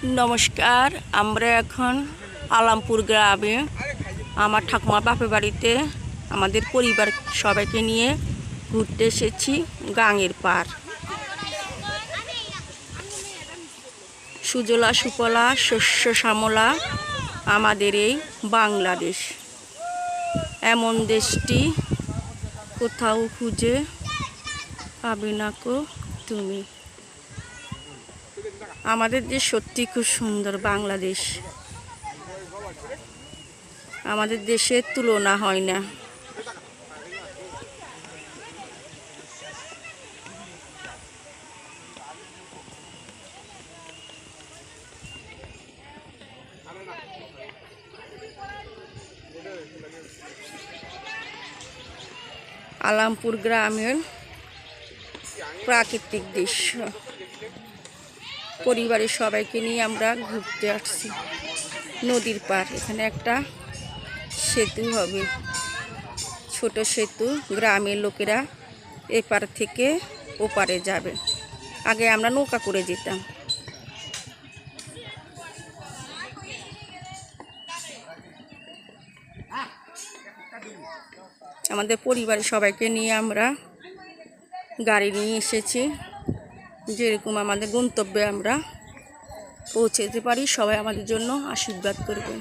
নমস্কার। আমরা এখন আলামপুর গ্রামে আমার ঠাকুমা বাপের বাড়িতে আমাদের পরিবার সবাইকে নিয়ে ঘুরতে এসেছি। গাঙের পার, সুজলা সুফলা শস্য শ্যামলা আমাদের এই বাংলাদেশ। এমন দেশটি কোথাও খুঁজে পাবে না কো তুমি। আমাদের দেশ সত্যি খুব সুন্দর। বাংলাদেশ আমাদের দেশের তুলনা হয় না। আলামপুর গ্রামের প্রাকৃতিক দৃশ্য, পরিবারের সবাইকে নিয়ে আমরা ঘুরতে আসছি। নদীর পার, এখানে একটা সেতু হবে, ছোট সেতু। গ্রামের লোকেরা এপার থেকে ওপারে যাবে। আগে আমরা নৌকা করে যেতাম। আমাদের পরিবারের সবাইকে নিয়ে আমরা গাড়ি নিয়ে এসেছি, যেরকম আমাদের গন্তব্যে আমরা পৌঁছে যেতে পারি। সবাই আমাদের জন্য আশীর্বাদ করবেন।